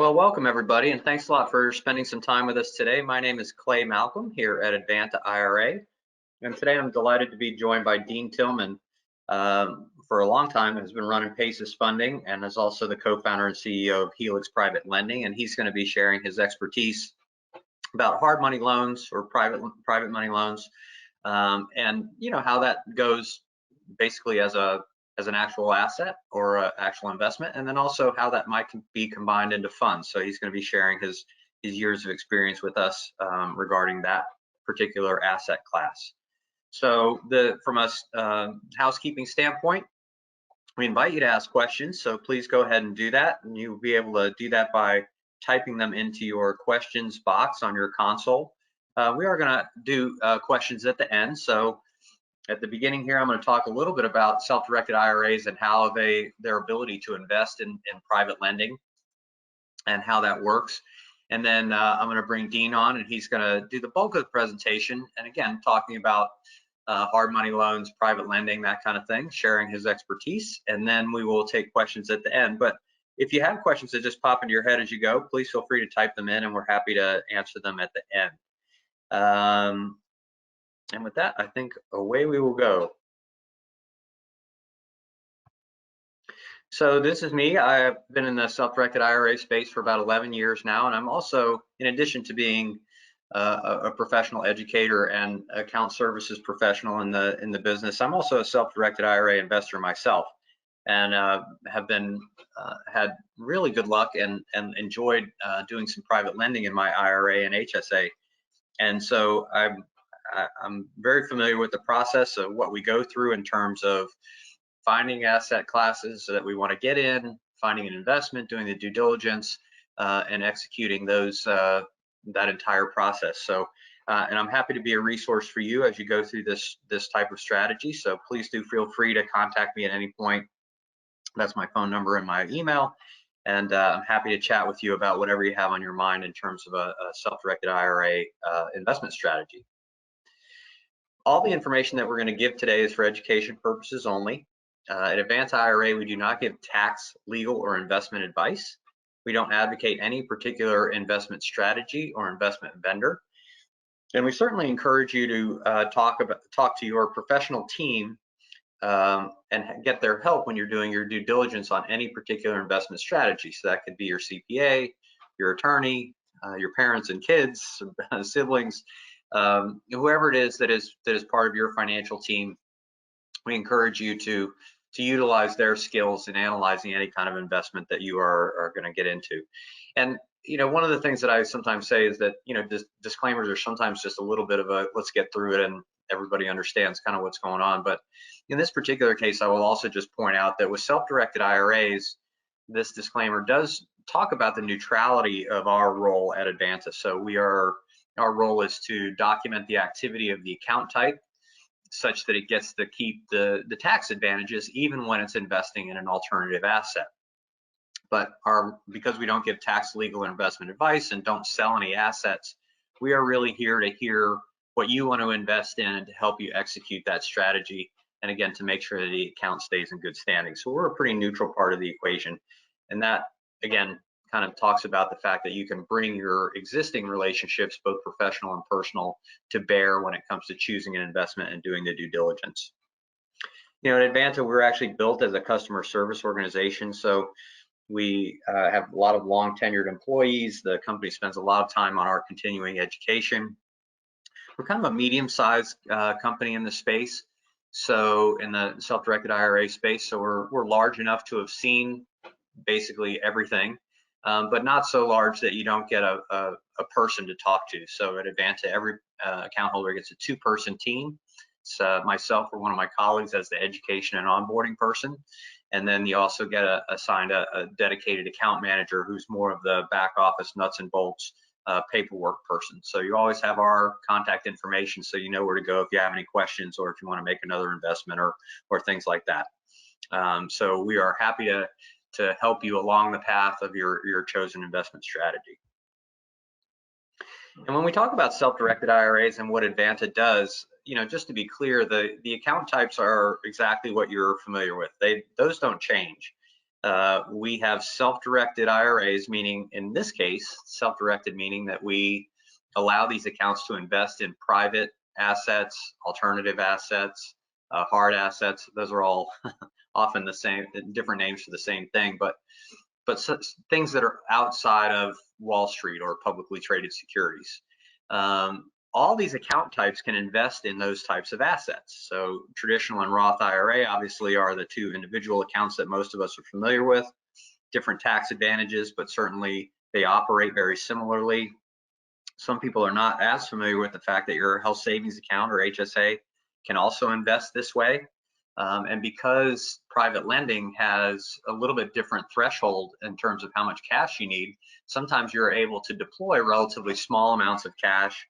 Well, welcome everybody, and thanks a lot for spending some time with us today. My name is Clay Malcolm here at Advanta IRA, and today I'm delighted to be joined by Dean Tilman. For a long time, has been running Paces Funding and is also the co-founder and CEO of Helix Private Lending, and he's going to be sharing his expertise about hard money loans or private money loans, and how that goes basically as an actual asset or an actual investment, and then also how that might be combined into funds. So he's going to be sharing his years of experience with us regarding that particular asset class. So from a housekeeping standpoint, we invite you to ask questions. So please go ahead and do that, and you'll be able to do that by typing them into your questions box on your console. We are going to do questions at the end. So at the beginning here, I'm going to talk a little bit about self-directed IRAs and how their ability to invest in private lending and how that works. And then I'm going to bring Dean on, and he's going to do the bulk of the presentation. And again, talking about hard money loans, private lending, that kind of thing, sharing his expertise. And then we will take questions at the end. But if you have questions that just pop into your head as you go, please feel free to type them in, and we're happy to answer them at the end. And with that, I think away we will go. So this is me. I've been in the self-directed IRA space for about 11 years now, and I'm also, in addition to being a professional educator and account services professional in the business, I'm also a self-directed IRA investor myself, and have been had really good luck and enjoyed doing some private lending in my IRA and HSA, and so I'm very familiar with the process of what we go through in terms of finding asset classes that we want to get in, finding an investment, doing the due diligence, and executing that entire process. So, and I'm happy to be a resource for you as you go through this type of strategy. So please do feel free to contact me at any point. That's my phone number and my email. And I'm happy to chat with you about whatever you have on your mind in terms of a self-directed IRA investment strategy. All the information that we're going to give today is for education purposes only. At Advanta IRA, we do not give tax, legal, or investment advice. We don't advocate any particular investment strategy or investment vendor. And we certainly encourage you to talk to your professional team and get their help when you're doing your due diligence on any particular investment strategy. So that could be your CPA, your attorney, your parents and kids, siblings, whoever it is that is part of your financial team. We encourage you to utilize their skills in analyzing any kind of investment that you are going to get into. And one of the things that I sometimes say is that disclaimers are sometimes just a little bit of a let's get through it and everybody understands kind of what's going on. But in this particular case, I will also just point out that with self-directed IRAs, this disclaimer does talk about the neutrality of our role at Advanta. So our role is to document the activity of the account type such that it gets to keep the tax advantages even when it's investing in an alternative asset. But because we don't give tax, legal, or investment advice and don't sell any assets, we are really here to hear what you want to invest in and to help you execute that strategy. And again, to make sure that the account stays in good standing. So we're a pretty neutral part of the equation. And that, again, kind of talks about the fact that you can bring your existing relationships, both professional and personal, to bear when it comes to choosing an investment and doing the due diligence. At Advanta, we're actually built as a customer service organization. So we have a lot of long tenured employees. The company spends a lot of time on our continuing education. We're kind of a medium-sized company in the space. So in the self-directed IRA space, so we're large enough to have seen basically everything. But not so large that you don't get a person to talk to. So at Advanta, every account holder gets a 2-person team. It's myself or one of my colleagues as the education and onboarding person. And then you also get assigned a dedicated account manager who's more of the back office nuts and bolts paperwork person. So you always have our contact information so you know where to go if you have any questions or if you want to make another investment or things like that. So we are happy to help you along the path of your chosen investment strategy. And when we talk about self-directed IRAs and what Advanta does, just to be clear, the account types are exactly what you're familiar with. Those don't change. We have self-directed IRAs, meaning in this case, self-directed meaning that we allow these accounts to invest in private assets, alternative assets, hard assets. Those are all often the same, different names for the same thing, but things that are outside of Wall Street or publicly traded securities. All these account types can invest in those types of assets. So traditional and Roth IRA obviously are the two individual accounts that most of us are familiar with. Different tax advantages, but certainly they operate very similarly. Some people are not as familiar with the fact that your health savings account or HSA can also invest this way. And because private lending has a little bit different threshold in terms of how much cash you need, sometimes you're able to deploy relatively small amounts of cash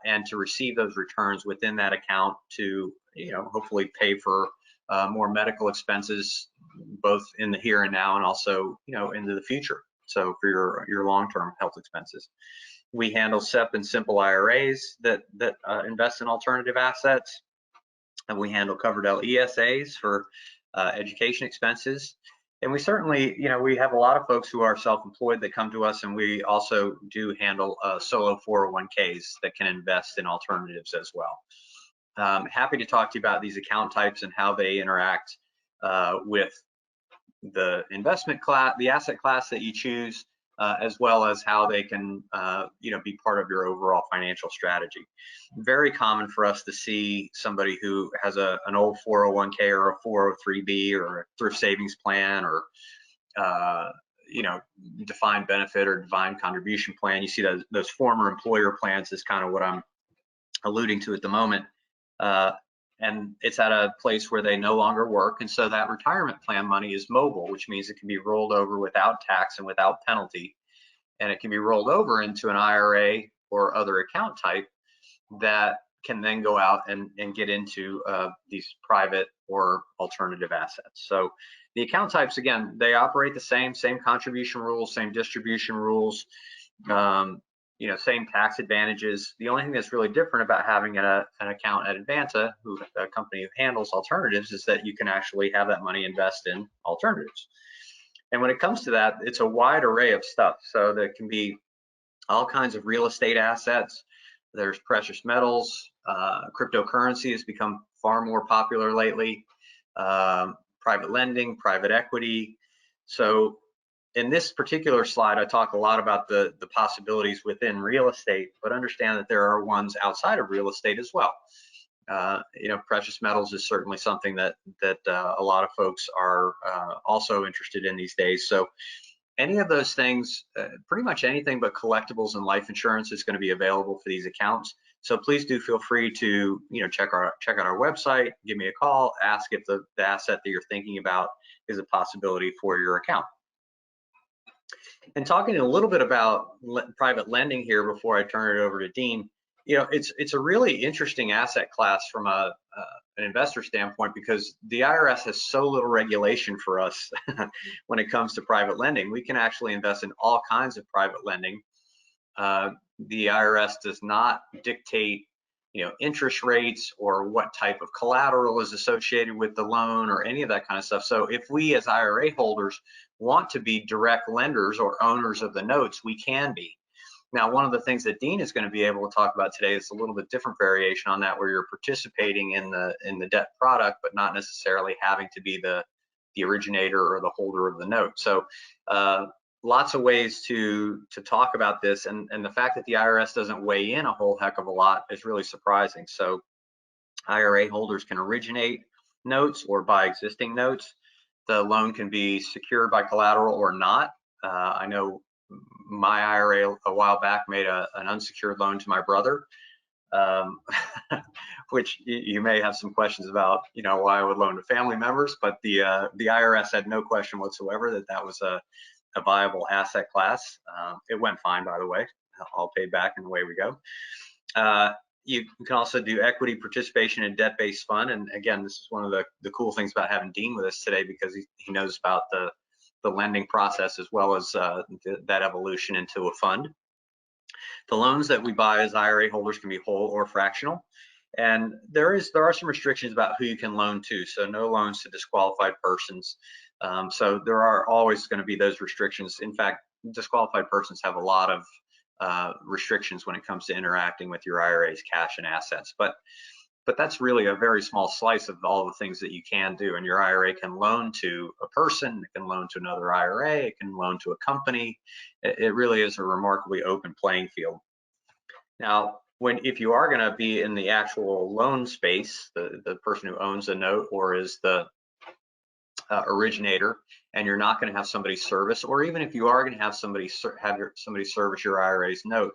and to receive those returns within that account to, hopefully pay for more medical expenses, both in the here and now and also, into the future. So for your long-term health expenses. We handle SEP and simple IRAs that invest in alternative assets. And we handle covered ESAs for education expenses. And we certainly, we have a lot of folks who are self-employed that come to us, and we also do handle solo 401ks that can invest in alternatives as well. Happy to talk to you about these account types and how they interact with the investment class, the asset class that you choose, as well as how they can, be part of your overall financial strategy. Very common for us to see somebody who has an old 401k or a 403b or a thrift savings plan or, defined benefit or defined contribution plan. You see those former employer plans is kind of what I'm alluding to at the moment. And it's at a place where they no longer work. And so that retirement plan money is mobile, which means it can be rolled over without tax and without penalty. And it can be rolled over into an IRA or other account type that can then go out and get into these private or alternative assets. So the account types, again, they operate the same contribution rules, same distribution rules, same tax advantages. The only thing that's really different about having an account at Advanta, a company who handles alternatives, is that you can actually have that money invest in alternatives. And when it comes to that, it's a wide array of stuff. So there can be all kinds of real estate assets. There's precious metals. Cryptocurrency has become far more popular lately. Private lending, private equity. So in this particular slide, I talk a lot about the possibilities within real estate, but understand that there are ones outside of real estate as well. Precious metals is certainly something that a lot of folks are also interested in these days. So any of those things, pretty much anything but collectibles and life insurance is going to be available for these accounts. So please do feel free to check out our website, give me a call, ask if the asset that you're thinking about is a possibility for your account. And talking a little bit about private lending here before I turn it over to Dean, it's a really interesting asset class from an investor standpoint, because the IRS has so little regulation for us when it comes to private lending. We can actually invest in all kinds of private lending. The IRS does not dictate, interest rates or what type of collateral is associated with the loan or any of that kind of stuff. So if we as IRA holders want to be direct lenders or owners of the notes, we can be. Now, one of the things that Dean is going to be able to talk about today is a little bit different variation on that, where you're participating in the debt product, but not necessarily having to be the originator or the holder of the note. So lots of ways to talk about this, and the fact that the IRS doesn't weigh in a whole heck of a lot is really surprising. So IRA holders can originate notes or buy existing notes. The loan can be secured by collateral or not. I know my IRA a while back made an unsecured loan to my brother, which you may have some questions about, why I would loan to family members, but the IRS had no question whatsoever that was a viable asset class. It went fine, by the way, all paid back, and away we go. You can also do equity participation in debt-based fund. And again, this is one of the cool things about having Dean with us today, because he knows about the lending process as well as that evolution into a fund. The loans that we buy as IRA holders can be whole or fractional. And there are some restrictions about who you can loan to, so no loans to disqualified persons. So there are always going to be those restrictions. In fact, disqualified persons have a lot of restrictions when it comes to interacting with your IRA's cash and assets. But that's really a very small slice of all the things that you can do. And your IRA can loan to a person, it can loan to another IRA, it can loan to a company. It really is a remarkably open playing field. Now, if you are going to be in the actual loan space, the person who owns a note or is the originator, and you're not going to have somebody service, or even if you are going to have somebody service your IRA's note,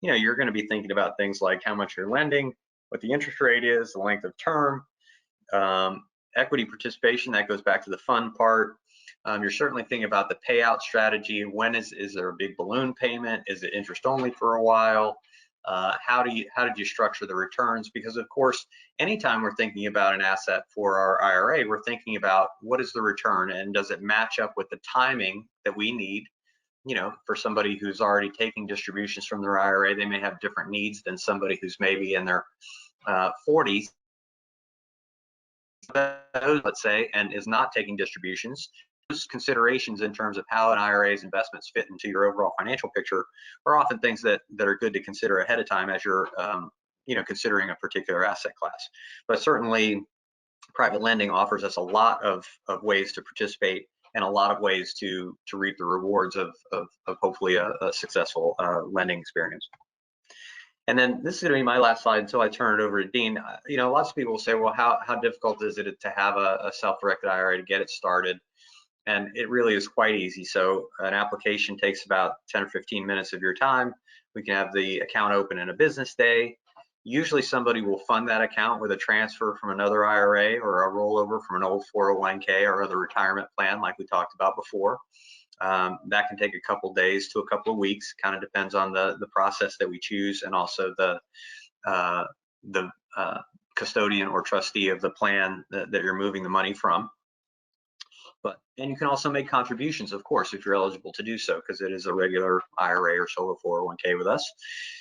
you're going to be thinking about things like how much you're lending, what the interest rate is, the length of term, equity participation. That goes back to the fun part. You're certainly thinking about the payout strategy. When is there a big balloon payment? Is it interest only for a while? How did you structure the returns? Because of course, anytime we're thinking about an asset for our IRA, we're thinking about what is the return and does it match up with the timing that we need. For somebody who's already taking distributions from their IRA, they may have different needs than somebody who's maybe in their 40s, let's say, and is not taking distributions. Those considerations in terms of how an IRA's investments fit into your overall financial picture are often things that are good to consider ahead of time as you're considering a particular asset class. But certainly private lending offers us a lot of ways to participate and a lot of ways to reap the rewards of hopefully a successful lending experience. And then this is going to be my last slide until I turn it over to Dean. Lots of people will say, well, how difficult is it to have a self-directed IRA to get it started? And it really is quite easy. So an application takes about 10 or 15 minutes of your time. We can have the account open in a business day. Usually somebody will fund that account with a transfer from another IRA or a rollover from an old 401k or other retirement plan like we talked about before. That can take a couple days to a couple of weeks, kind of depends on the process that we choose and also the custodian or trustee of the plan that you're moving the money from. And you can also make contributions, of course, if you're eligible to do so, because it is a regular IRA or solo 401k with us.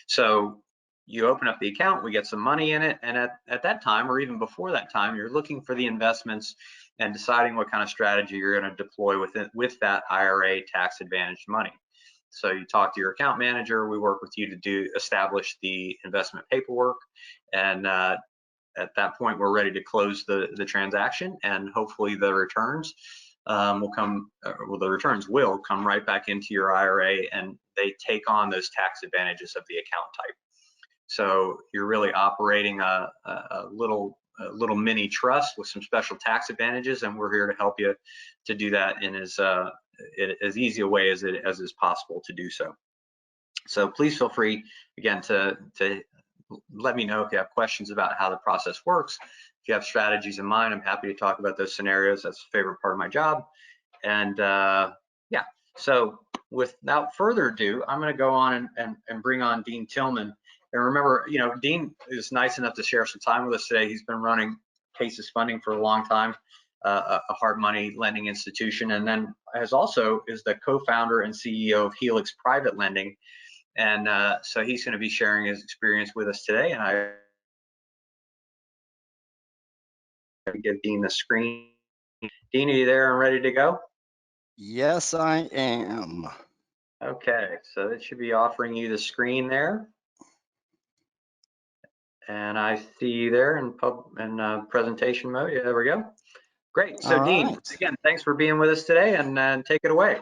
So you open up the account, we get some money in it, and at that time, or even before that time, you're looking for the investments and deciding what kind of strategy you're going to deploy with that IRA tax advantaged money. So you talk to your account manager, we work with you to establish the investment paperwork, and at that point, we're ready to close the transaction, and hopefully the returns the returns will come right back into your IRA, and they take on those tax advantages of the account type. So you're really operating a little mini trust with some special tax advantages, and we're here to help you to do that in as easy a way as is possible to do so. So please feel free again to let me know if you have questions about how the process works. If you have strategies in mind, I'm happy to talk about those scenarios. That's a favorite part of my job. And yeah, so without further ado, I'm going to go on and bring on Dean Tilman. And remember, Dean is nice enough to share some time with us today. He's been running Cases Funding for a long time, a hard money lending institution, and then is the co-founder and CEO of Helix Private Lending. And so he's going to be sharing his experience with us today. And I give Dean the screen. Dean, are you there and ready to go? Yes, I am. Okay, so it should be offering you the screen there. And I see you there in presentation mode. Yeah, there we go. Great. So Dean, again, thanks for being with us today, and take it away.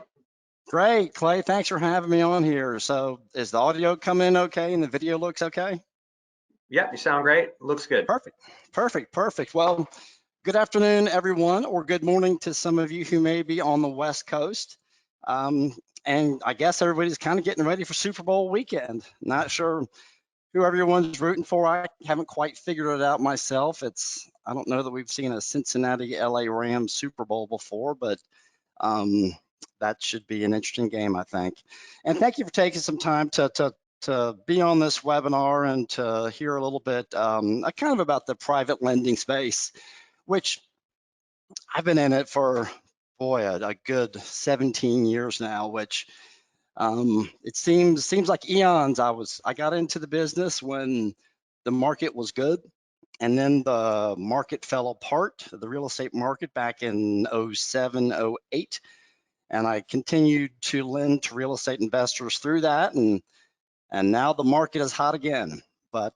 Great, Clay. Thanks for having me on here. So is the audio coming in okay and the video looks okay? Yep, you sound great. Looks good. Perfect. Well, good afternoon, everyone, or good morning to some of you who may be on the West Coast. And I guess everybody's kind of getting ready for Super Bowl weekend. Not sure who everyone's rooting for. I haven't quite figured it out myself. I don't know that we've seen a Cincinnati LA Rams Super Bowl before, but that should be an interesting game, I think. And thank you for taking some time to be on this webinar and to hear a little bit kind of about the private lending space, which I've been in it for, boy, a good 17 years now, which it seems like eons. I got into the business when the market was good, And then the market fell apart, the real estate market back in 07, 08. And I continued to lend to real estate investors through that. And now the market is hot again. But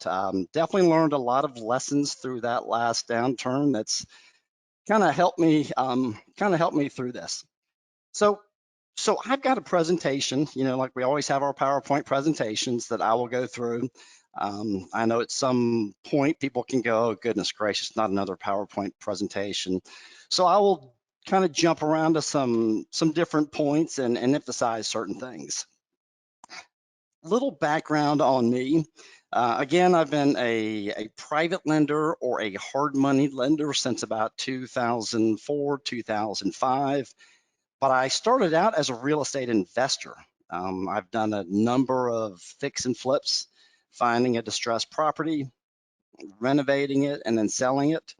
definitely learned a lot of lessons through that last downturn. That's kind of helped me through this. So I've got a presentation, like we always have our PowerPoint presentations that I will go through. I know at some point people can go, oh, goodness gracious, not another PowerPoint presentation. So I will kind of jump around to some different points and emphasize certain things. Little background on me. Again, I've been a private lender or a hard money lender since about 2004, 2005. But I started out as a real estate investor. I've done a number of fix and flips, finding a distressed property, renovating it, and then selling it.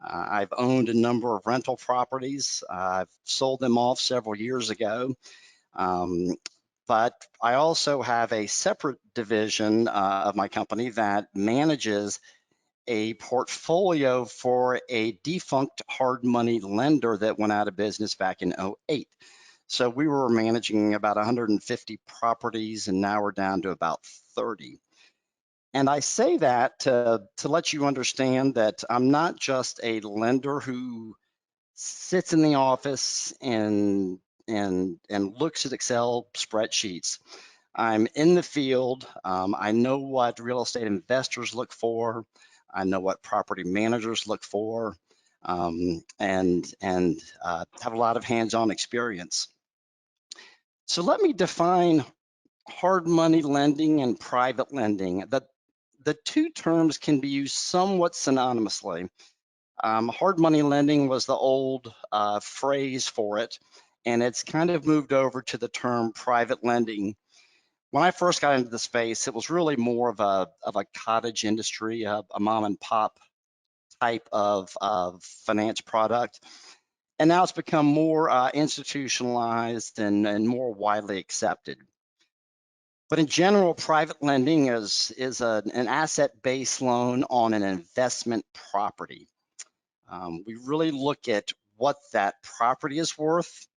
I've owned a number of rental properties. I've sold them off several years ago. But I also have a separate division of my company that manages a portfolio for a defunct hard money lender that went out of business back in 08. So we were managing about 150 properties, and now we're down to about 30. And I say that to let you understand that I'm not just a lender who sits in the office and looks at Excel spreadsheets. I'm in the field. I know what real estate investors look for. I know what property managers look for, and have a lot of hands-on experience. So let me define hard money lending and private lending. The two terms can be used somewhat synonymously. Hard money lending was the old phrase for it, and it's kind of moved over to the term private lending. When I first got into the space, it was really more of a cottage industry, a mom and pop type of finance product. And now it's become more institutionalized and more widely accepted. But in general, private lending is an asset-based loan on an investment property. We really look at what that property is worth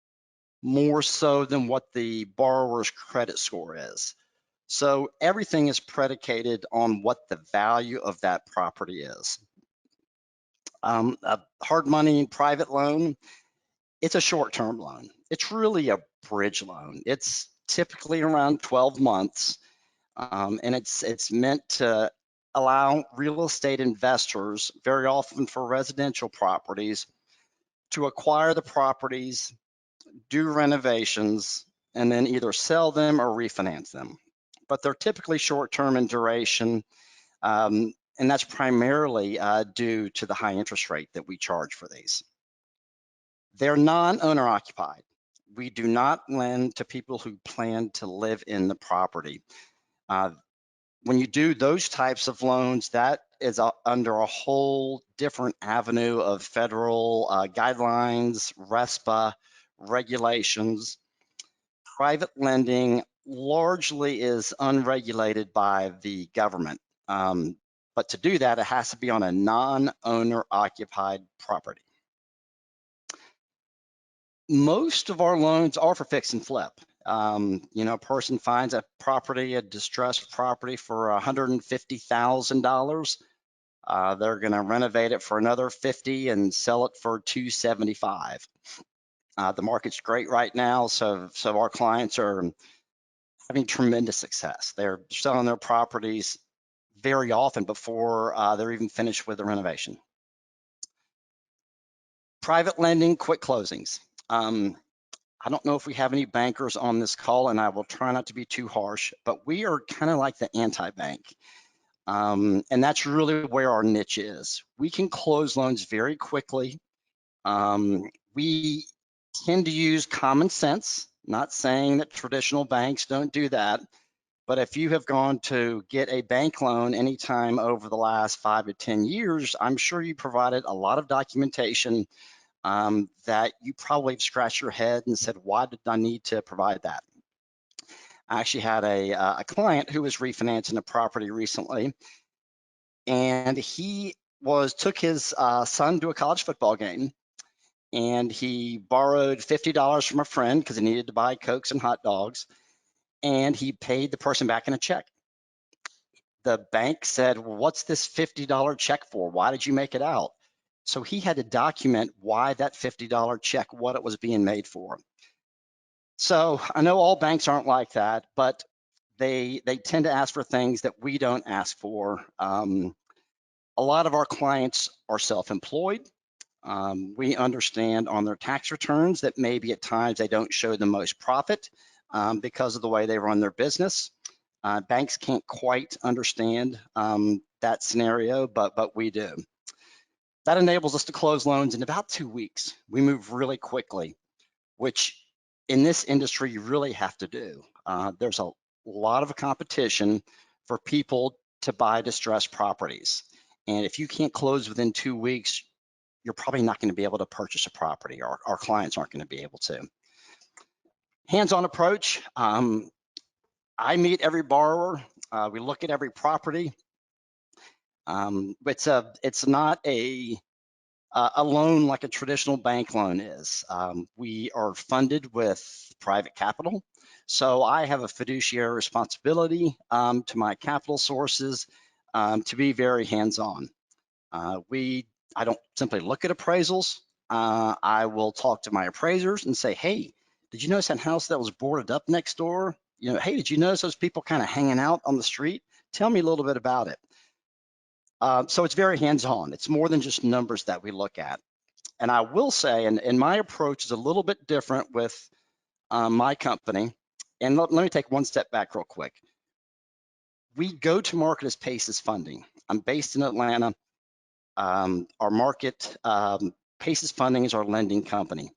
more so than what the borrower's credit score is. So everything is predicated on what the value of that property is. A hard money private loan, it's a short-term loan. It's really a bridge loan. It's typically around 12 months, and it's meant to allow real estate investors, very often for residential properties, to acquire the properties, do renovations, and then either sell them or refinance them. But they're typically short-term in duration, and that's primarily due to the high interest rate that we charge for these. They're non-owner occupied. We do not lend to people who plan to live in the property. When you do those types of loans, that is under a whole different avenue of federal guidelines, RESPA, regulations. Private lending largely is unregulated by the government. But to do that, it has to be on a non-owner occupied property. Most of our loans are for fix and flip. A person finds a property, a distressed property for $150,000. They're going to renovate it for another $50,000 and sell it for $275,000. The market's great right now, so our clients are having tremendous success. They're selling their properties very often before they're even finished with the renovation. Private lending, quick closings. I don't know if we have any bankers on this call, and I will try not to be too harsh, but we are kind of like the anti-bank. And that's really where our niche is. We can close loans very quickly. We tend to use common sense, not saying that traditional banks don't do that, but if you have gone to get a bank loan anytime over the last 5 to 10 years, I'm sure you provided a lot of documentation that you probably scratched your head and said, why did I need to provide that? I actually had a client who was refinancing a property recently, and he took his son to a college football game, and he borrowed $50 from a friend because he needed to buy Cokes and hot dogs, and he paid the person back in a check. The bank said, well, what's this $50 check for? Why did you make it out? So he had to document why that $50 check, what it was being made for. So I know all banks aren't like that, but they tend to ask for things that we don't ask for. A lot of our clients are self-employed. We understand on their tax returns that maybe at times they don't show the most profit because of the way they run their business. Banks can't quite understand that scenario, but we do. That enables us to close loans in about 2 weeks. We move really quickly, which in this industry you really have to do. There's a lot of competition for people to buy distressed properties. And if you can't close within 2 weeks, you're probably not going to be able to purchase a property, or our clients aren't going to be able to. Hands-on approach. I meet every borrower. We look at every property. It's not a loan like a traditional bank loan is. We are funded with private capital. So I have a fiduciary responsibility to my capital sources to be very hands-on. I don't simply look at appraisals. I will talk to my appraisers and say, hey, did you notice that house that was boarded up next door? You know, hey, did you notice those people kind of hanging out on the street? Tell me a little bit about it. So it's very hands-on. It's more than just numbers that we look at. And I will say, and my approach is a little bit different with my company. And let me take one step back real quick. We go to market as PACES Funding. I'm based in Atlanta. Our market, PACES Funding is our lending company.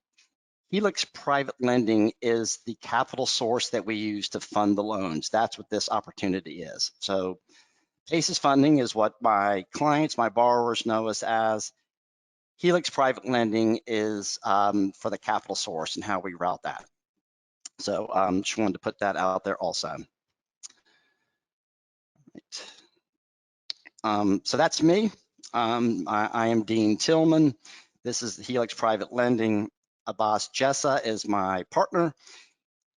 Helix Private Lending is the capital source that we use to fund the loans. That's what this opportunity is. So PACES Funding is what my clients, my borrowers know us as. Helix Private Lending is for the capital source and how we route that. So just wanted to put that out there also. So that's me. I am Dean Tilman. This is the Helix Private Lending. Abbas Jessa is my partner.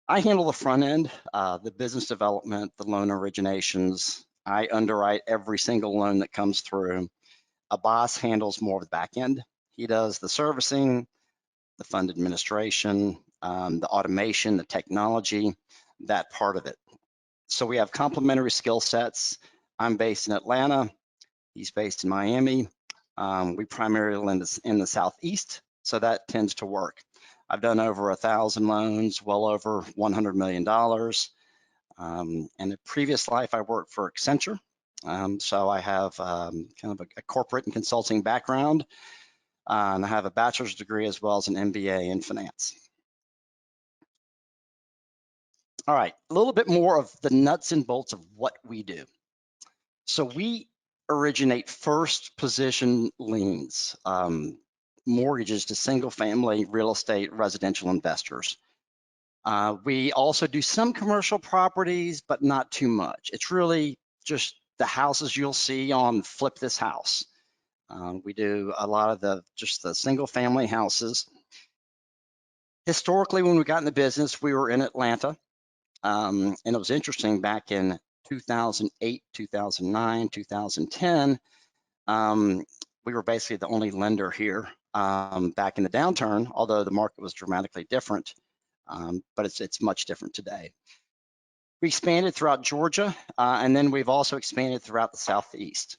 I handle the front end, the business development, the loan originations. I underwrite every single loan that comes through. Abbas handles more of the back end. He does the servicing, the fund administration, the automation, the technology, that part of it. So we have complementary skill sets. I'm based in Atlanta. He's based in Miami. We primarily lend in the Southeast, so that tends to work. I've done over 1,000 loans, well over $100 million. In a previous life, I worked for Accenture. So I have kind of a corporate and consulting background. And I have a bachelor's degree as well as an MBA in finance. All right, a little bit more of the nuts and bolts of what we do. So we originate first position liens, mortgages to single family real estate residential investors. We also do some commercial properties, but not too much. It's really just the houses you'll see on Flip This House. We do a lot of just the single family houses. Historically, when we got in the business, we were in Atlanta. And it was interesting back in 2008, 2009, 2010, we were basically the only lender here back in the downturn, although the market was dramatically different, but it's much different today. We expanded throughout Georgia, and then we've also expanded throughout the Southeast.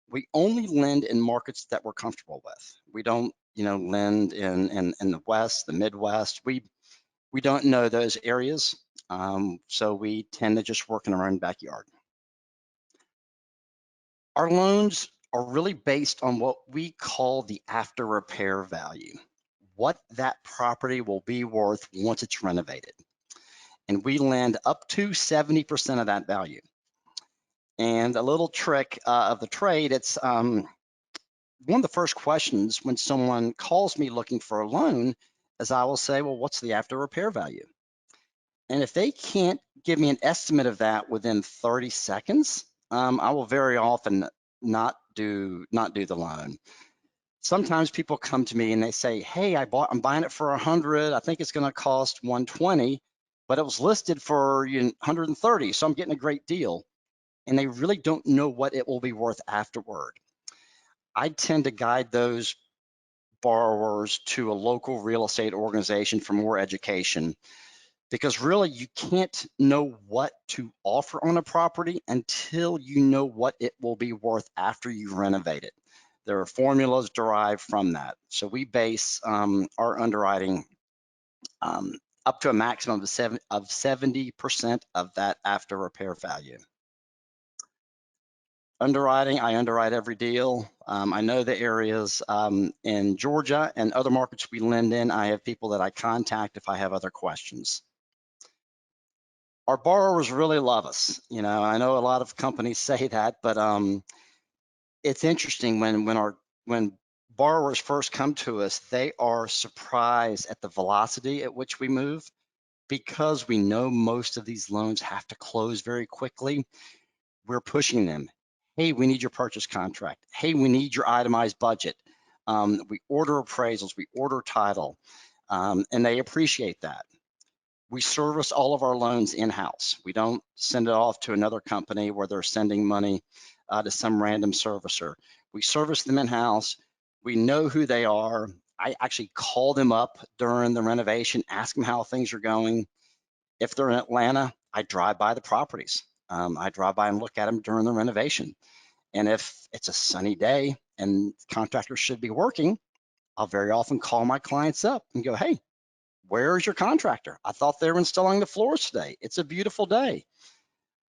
We only lend in markets that we're comfortable with. We don't, lend in the West, the Midwest. We don't know those areas, so we tend to just work in our own backyard. Our loans are really based on what we call the after repair value, what that property will be worth once it's renovated. And we lend up to 70% of that value. And a little trick of the trade, it's one of the first questions when someone calls me looking for a loan is I will say, well, what's the after repair value? And if they can't give me an estimate of that within 30 seconds, I will very often not do the loan. Sometimes people come to me and they say, hey, I'm buying it for 100. I think it's going to cost 120, but it was listed for 130, so I'm getting a great deal. And they really don't know what it will be worth afterward. I tend to guide those borrowers to a local real estate organization for more education, because really you can't know what to offer on a property until you know what it will be worth after you renovate it. There are formulas derived from that. So we base our underwriting up to a maximum of 70% of that after repair value. Underwriting, I underwrite every deal. I know the areas in Georgia and other markets we lend in. I have people that I contact if I have other questions. Our borrowers really love us. I know a lot of companies say that, but it's interesting when borrowers first come to us, they are surprised at the velocity at which we move, because we know most of these loans have to close very quickly. We're pushing them. Hey, we need your purchase contract. Hey, we need your itemized budget. We order appraisals, we order title, and they appreciate that. We service all of our loans in-house. We don't send it off to another company where they're sending money to some random servicer. We service them in-house. We know who they are. I actually call them up during the renovation, ask them how things are going. If they're in Atlanta, I drive by the properties. I drive by and look at them during the renovation. And if it's a sunny day and contractors should be working, I'll very often call my clients up and go, hey, where's your contractor? I thought they were installing the floors today. It's a beautiful day.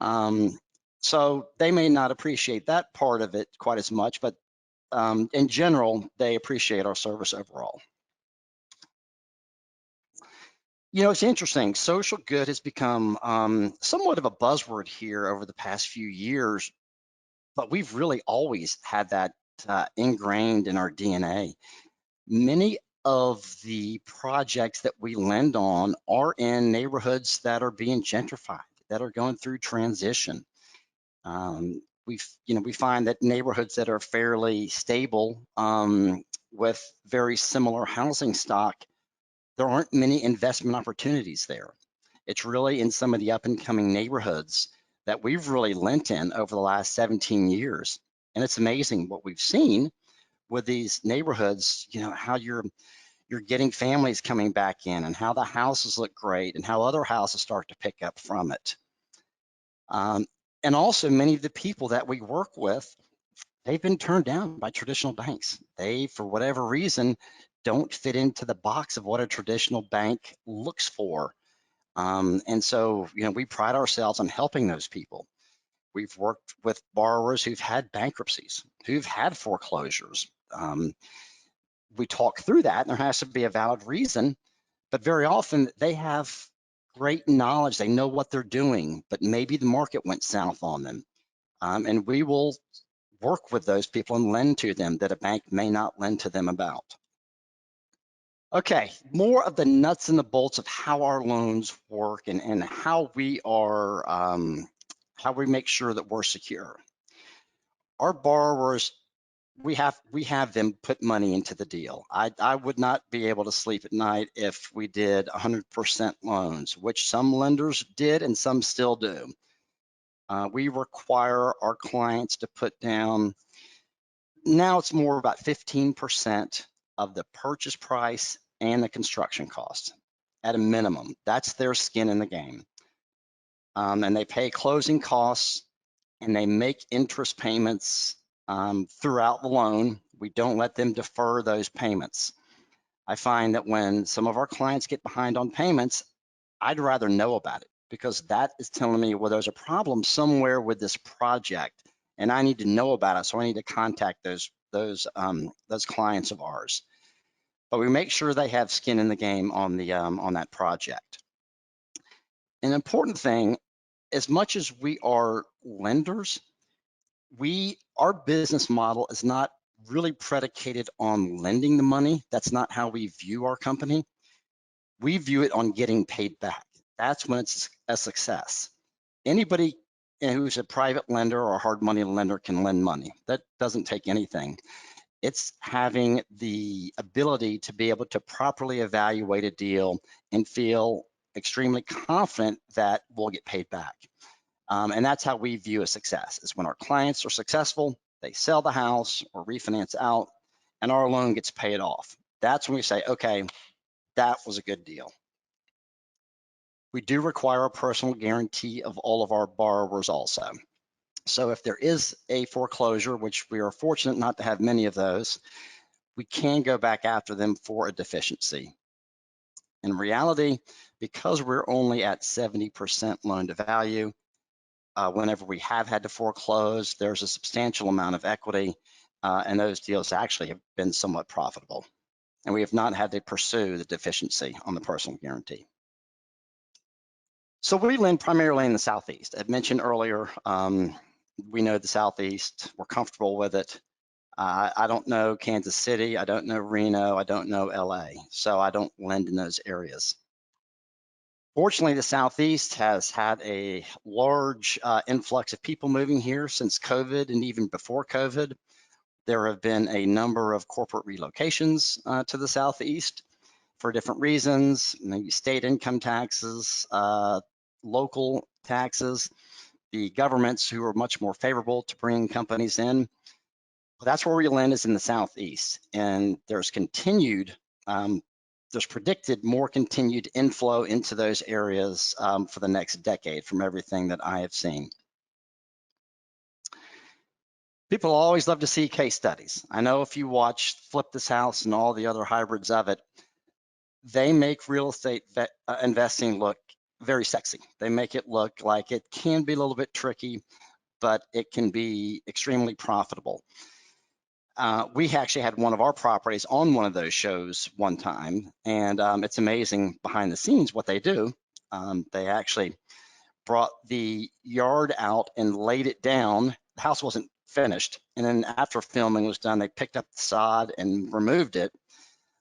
So they may not appreciate that part of it quite as much, but in general, they appreciate our service overall. It's interesting. Social good has become somewhat of a buzzword here over the past few years, but we've really always had that ingrained in our DNA. Many of the projects that we lend on are in neighborhoods that are being gentrified, that are going through transition. We find that neighborhoods that are fairly stable with very similar housing stock, there aren't many investment opportunities there. It's really in some of the up and coming neighborhoods that we've really lent in over the last 17 years. And it's amazing what we've seen with these neighborhoods, how you're getting families coming back in, and how the houses look great, and how other houses start to pick up from it. And also many of the people that we work with, they've been turned down by traditional banks. They, for whatever reason, don't fit into the box of what a traditional bank looks for. And so, we pride ourselves on helping those people. We've worked with borrowers who've had bankruptcies, who've had foreclosures. We talk through that, and there has to be a valid reason, but very often they have great knowledge. They know what they're doing, but maybe the market went south on them. And we will work with those people and lend to them that a bank may not lend to them about. Okay, more of the nuts and the bolts of how our loans work and how we are, how we make sure that we're secure. Our borrowers, we have them put money into the deal. I would not be able to sleep at night if we did 100% loans, which some lenders did and some still do. We require our clients to put down, now it's more about 15% of the purchase price and the construction cost at a minimum. That's their skin in the game. And they pay closing costs, and they make interest payments throughout the loan. We don't let them defer those payments. I find that when some of our clients get behind on payments, I'd rather know about it, because that is telling me, well, there's a problem somewhere with this project, and I need to know about it. So I need to contact those clients of ours. But we make sure they have skin in the game on that project. An important thing, as much as we are lenders, our business model is not really predicated on lending the money. That's not how we view our company. We view it on getting paid back. That's when it's a success. Anybody who's a private lender or a hard money lender can lend money. That doesn't take anything. It's having the ability to be able to properly evaluate a deal and feel extremely confident that we'll get paid back. And that's how we view a success, is when our clients are successful, they sell the house or refinance out, and our loan gets paid off. That's when we say, okay, that was a good deal. We do require a personal guarantee of all of our borrowers also. So if there is a foreclosure, which we are fortunate not to have many of those, we can go back after them for a deficiency. In reality, because we're only at 70% loan to value, whenever we have had to foreclose, there's a substantial amount of equity, and those deals actually have been somewhat profitable. And we have not had to pursue the deficiency on the personal guarantee. So we lend primarily in the Southeast. I mentioned earlier, we know the Southeast, we're comfortable with it. I don't know Kansas City, I don't know Reno, I don't know LA, so I don't lend in those areas. Fortunately, the Southeast has had a large influx of people moving here since COVID, and even before COVID. There have been a number of corporate relocations to the Southeast for different reasons, maybe state income taxes, local taxes, the governments who are much more favorable to bringing companies in. That's where we lend, is in the Southeast, and there's predicted more continued inflow into those areas for the next decade from everything that I have seen. People always love to see case studies. I know if you watch Flip This House and all the other hybrids of it, they make real estate investing look very sexy. They make it look like it can be a little bit tricky, but it can be extremely profitable. We actually had one of our properties on one of those shows one time, and it's amazing behind the scenes what they do. They actually brought the yard out and laid it down. The house wasn't finished, and then after filming was done, they picked up the sod and removed it.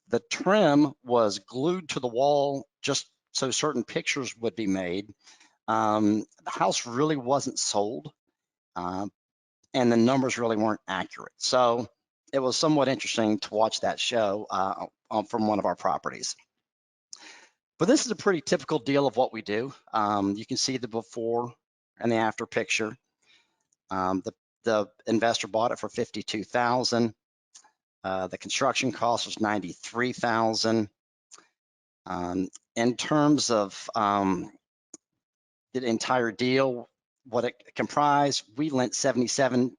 The trim was glued to the wall just so certain pictures would be made. The house really wasn't sold, and the numbers really weren't accurate. So it was somewhat interesting to watch that show from one of our properties. But this is a pretty typical deal of what we do. You can see the before and the after picture. The investor bought it for $52,000. The construction cost was $93,000. In terms of the entire deal, what it comprised, we lent 77%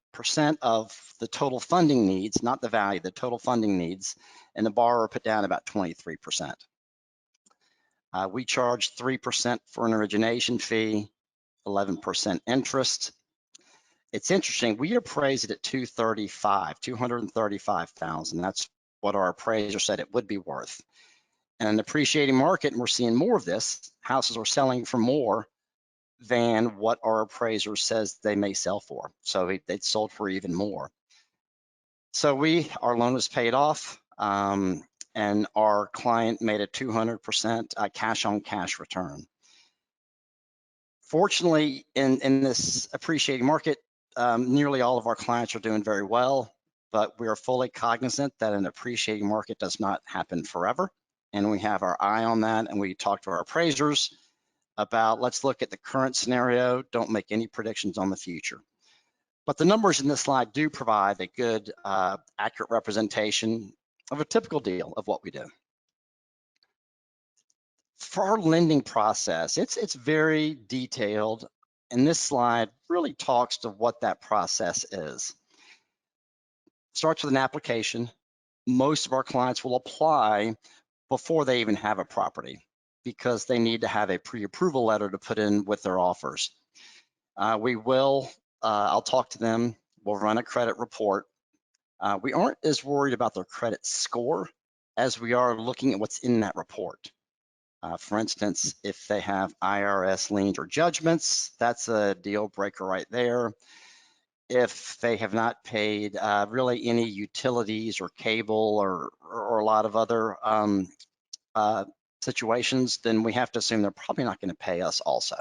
of the total funding needs, not the value, the total funding needs, and the borrower put down about 23%. We charged 3% for an origination fee, 11% interest. It's interesting, we appraised it at $235,000. That's what our appraiser said it would be worth. In an appreciating market, and we're seeing more of this, houses are selling for more than what our appraiser says they may sell for. So they sold for even more. So our loan was paid off, and our client made a 200% cash on cash return. Fortunately, in this appreciating market, nearly all of our clients are doing very well, but we are fully cognizant that an appreciating market does not happen forever. And we have our eye on that, and we talk to our appraisers about, let's look at the current scenario, don't make any predictions on the future. But the numbers in this slide do provide a good, accurate representation of a typical deal of what we do. For our lending process, it's very detailed, and this slide really talks to what that process is. Starts with an application. Most of our clients will apply before they even have a property, because they need to have a pre-approval letter to put in with their offers. I'll talk to them, we'll run a credit report. We aren't as worried about their credit score as we are looking at what's in that report. For instance, if they have IRS liens or judgments, that's a deal breaker right there. If they have not paid really any utilities or cable or a lot of other situations, then we have to assume they're probably not going to pay us also.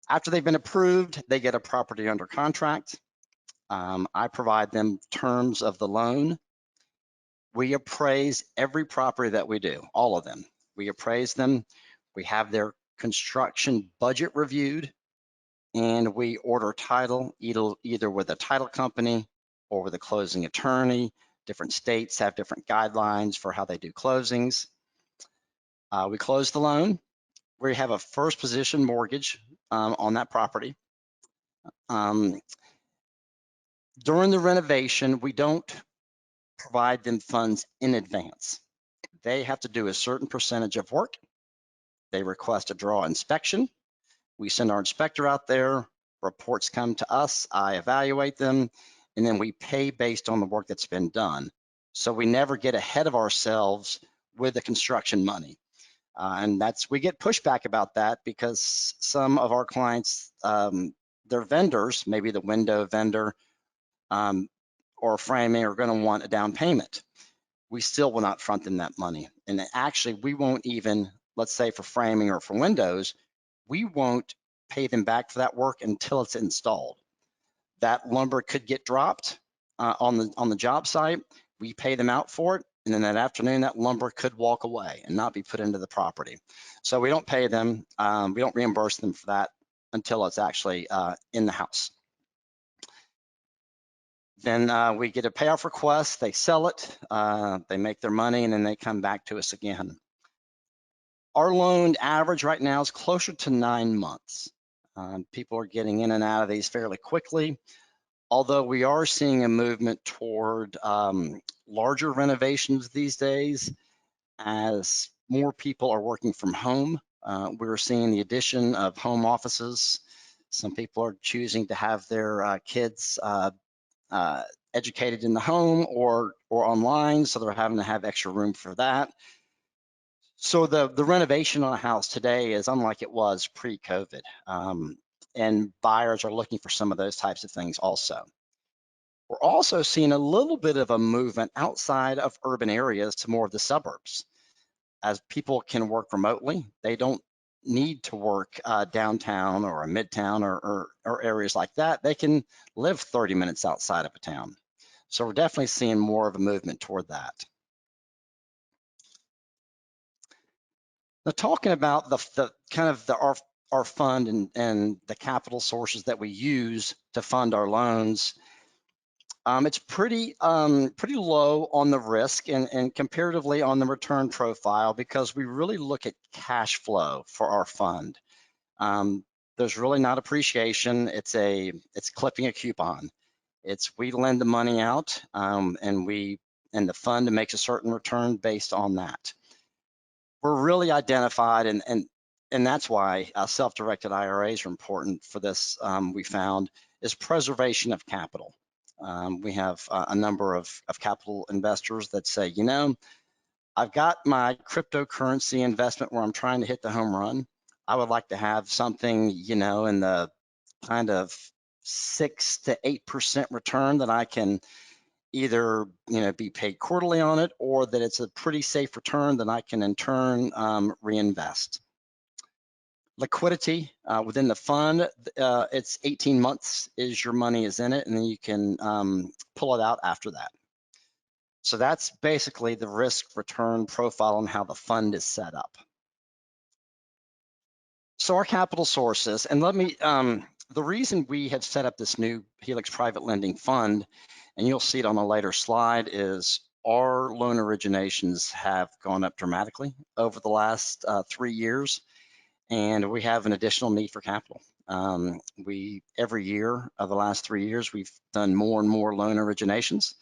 After they've been approved, they get a property under contract. I provide them terms of the loan. We appraise every property that we do, all of them. We appraise them. We have their construction budget reviewed, and we order title either with a title company or with a closing attorney. Different states have different guidelines for how they do closings. We close the loan. We have a first position mortgage on that property. During the renovation, we don't provide them funds in advance. They have to do a certain percentage of work. They request a draw inspection. We send our inspector out there, reports come to us, I evaluate them, and then we pay based on the work that's been done. So we never get ahead of ourselves with the construction money. And we get pushback about that because some of our clients, their vendors, maybe the window vendor or framing, are going to want a down payment. We still will not front them that money. And actually, we won't even, let's say for framing or for windows, we won't pay them back for that work until it's installed. That lumber could get dropped on the job site. We pay them out for it, and then that afternoon, that lumber could walk away and not be put into the property. So we don't pay them. We don't reimburse them for that until it's actually in the house. Then we get a payoff request. They sell it. They make their money, and then they come back to us again. Our loan average right now is closer to 9 months. People are getting in and out of these fairly quickly, although we are seeing a movement toward larger renovations these days as more people are working from home. We're seeing the addition of home offices. Some people are choosing to have their kids educated in the home or online, so they're having to have extra room for that. So the renovation on a house today is unlike it was pre-COVID, and buyers are looking for some of those types of things also. We're also seeing a little bit of a movement outside of urban areas to more of the suburbs. As people can work remotely, they don't need to work downtown or a midtown or areas like that. They can live 30 minutes outside of a town. So we're definitely seeing more of a movement toward that. Now, talking about our fund and the capital sources that we use to fund our loans, it's pretty low on the risk and comparatively on the return profile because we really look at cash flow for our fund. There's really not appreciation. It's clipping a coupon. We lend the money out and the fund makes a certain return based on that. We're really identified, and that's why self-directed IRAs are important for this. We found is preservation of capital. We have a number of capital investors that say, you know, I've got my cryptocurrency investment where I'm trying to hit the home run. I would like to have something, you know, in the kind of 6 to 8% return that I can either, you know, be paid quarterly on it, or that it's a pretty safe return that I can in turn reinvest. Liquidity within the fund, it's 18 months is your money is in it, and then you can pull it out after that. So that's basically the risk return profile and how the fund is set up. So our capital sources, and the reason we have set up this new Helix Private Lending Fund, and you'll see it on a later slide, is our loan originations have gone up dramatically over the last 3 years, and we have an additional need for capital. Every year of the last 3 years, we've done more and more loan originations,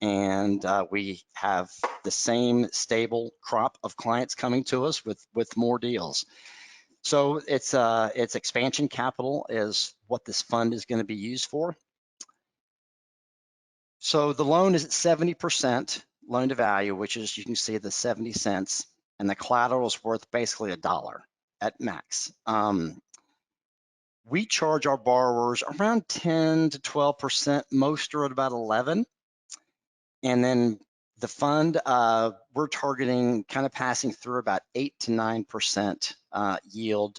and we have the same stable crop of clients coming to us with more deals. So it's expansion capital is what this fund is going to be used for. So the loan is at 70% loan to value, which is, you can see the 70 cents, and the collateral is worth basically $1 at max. We charge our borrowers around 10 to 12%, most are at about 11. And then the fund, we're targeting kind of passing through about 8 to 9% yield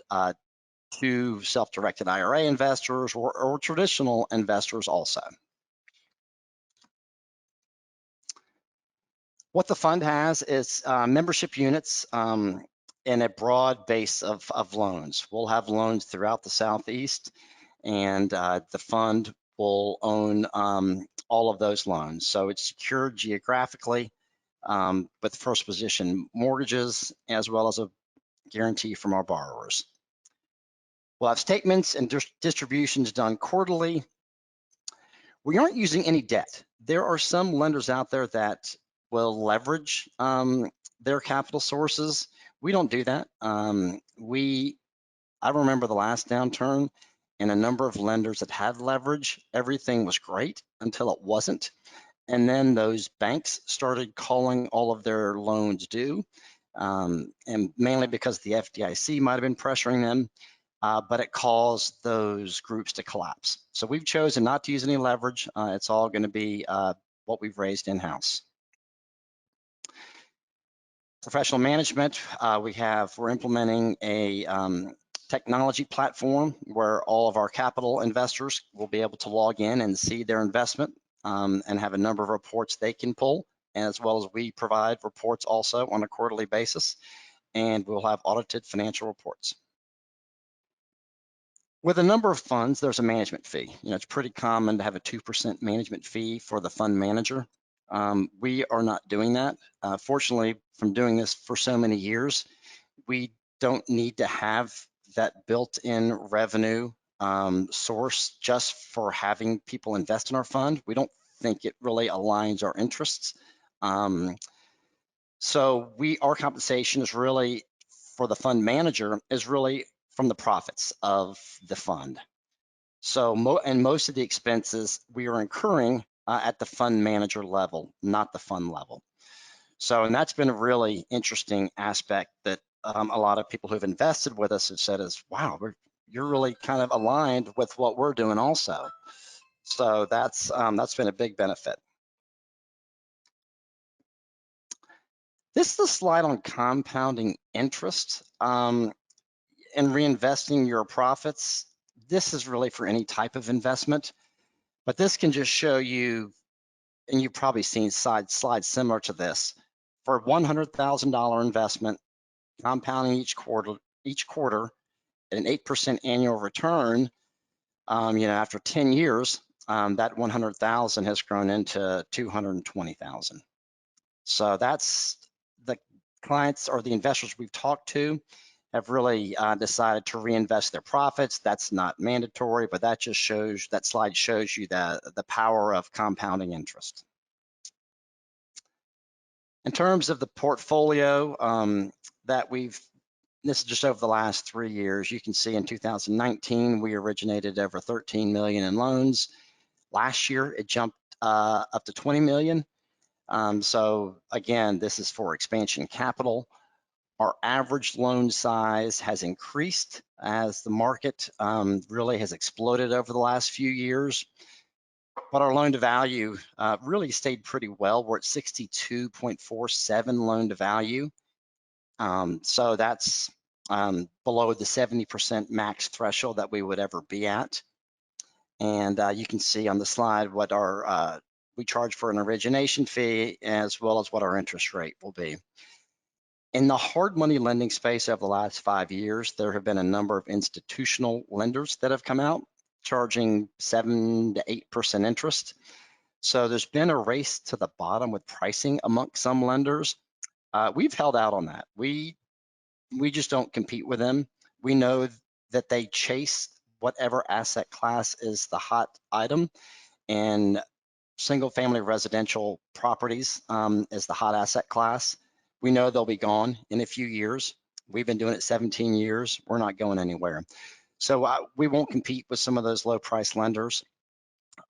to self-directed IRA investors or traditional investors also. What the fund has is membership units and a broad base of loans. We'll have loans throughout the Southeast, and the fund will own all of those loans. So it's secured geographically with first position mortgages, as well as a guarantee from our borrowers. We'll have statements and distributions done quarterly. We aren't using any debt. There are some lenders out there that will leverage their capital sources. We don't do that. I remember the last downturn and a number of lenders that had leverage. Everything was great until it wasn't. And then those banks started calling all of their loans due, and mainly because the FDIC might have been pressuring them, but it caused those groups to collapse. So we've chosen not to use any leverage. It's all going to be what we've raised in-house. Professional management, we're implementing a technology platform where all of our capital investors will be able to log in and see their investment and have a number of reports they can pull, as well as we provide reports also on a quarterly basis, and we'll have audited financial reports. With a number of funds, there's a management fee. It's pretty common to have a 2% management fee for the fund manager. We are not doing that. Fortunately, from doing this for so many years, we don't need to have that built-in revenue source just for having people invest in our fund. We don't think it really aligns our interests. So our compensation is really, for the fund manager, is really from the profits of the fund. So most of the expenses we are incurring at the fund manager level, not the fund level. So, and that's been a really interesting aspect that a lot of people who've invested with us have said is, wow, you're really kind of aligned with what we're doing also. So that's been a big benefit. This is a slide on compounding interest and reinvesting your profits. This is really for any type of investment, but this can just show you, and you've probably seen slides similar to this, for $100,000 investment, compounding each quarter at an 8% annual return. After 10 years, that 100,000 has grown into 220,000. So that's the clients or the investors we've talked to have really decided to reinvest their profits. That's not mandatory, but that slide shows you the power of compounding interest. In terms of the portfolio this is just over the last 3 years. You can see in 2019, we originated over 13 million in loans. Last year, it jumped up to 20 million. So again, this is for expansion capital. Our average loan size has increased as the market really has exploded over the last few years. But our loan to value really stayed pretty well. We're at 62.47 loan to value. So that's below the 70% max threshold that we would ever be at. And you can see on the slide what we charge for an origination fee, as well as what our interest rate will be. In the hard money lending space over the last 5 years, there have been a number of institutional lenders that have come out charging 7 to 8% interest. So there's been a race to the bottom with pricing amongst some lenders. We've held out on that. We just don't compete with them. We know that they chase whatever asset class is the hot item, and single family residential properties is the hot asset class. We know they'll be gone in a few years. We've been doing it 17 years. We're not going anywhere. So we won't compete with some of those low price lenders.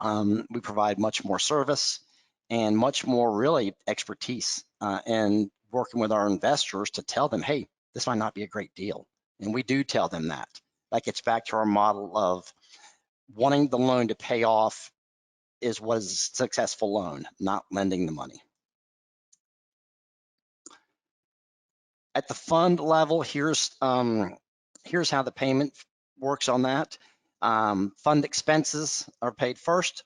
We provide much more service and much more really expertise in working with our investors to tell them, hey, this might not be a great deal. And we do tell them that. That gets back to our model of wanting the loan to pay off is what is a successful loan, not lending the money. At the fund level, here's how the payment works on that. Fund expenses are paid first.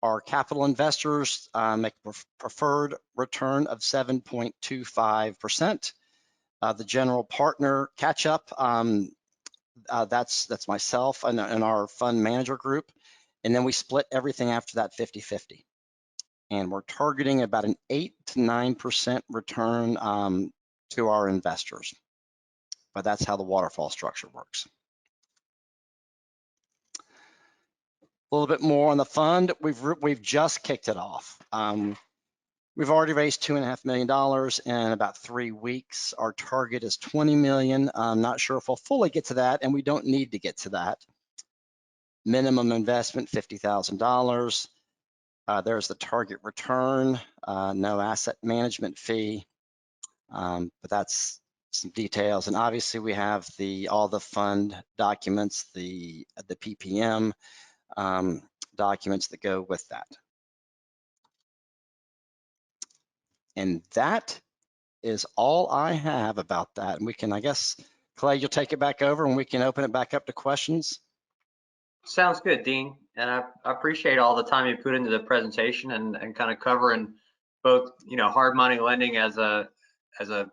Our capital investors make a preferred return of 7.25%. The general partner catch up, that's myself and our fund manager group. And then we split everything after that 50-50. And we're targeting about an 8 to 9% return to our investors. But that's how the waterfall structure works. A little bit more on the fund. We've just kicked it off. We've already raised $2.5 million in about 3 weeks. Our target is 20 million. I'm not sure if we'll fully get to that, and we don't need to get to that. Minimum investment, $50,000. There's the target return, no asset management fee, but that's some details. And obviously we have all the fund documents, the PPM documents that go with that. And that is all I have about that. And we can, I guess, Clay, you'll take it back over and we can open it back up to questions. Sounds good, Dean. And I appreciate all the time you put into the presentation and kind of covering both, hard money lending on a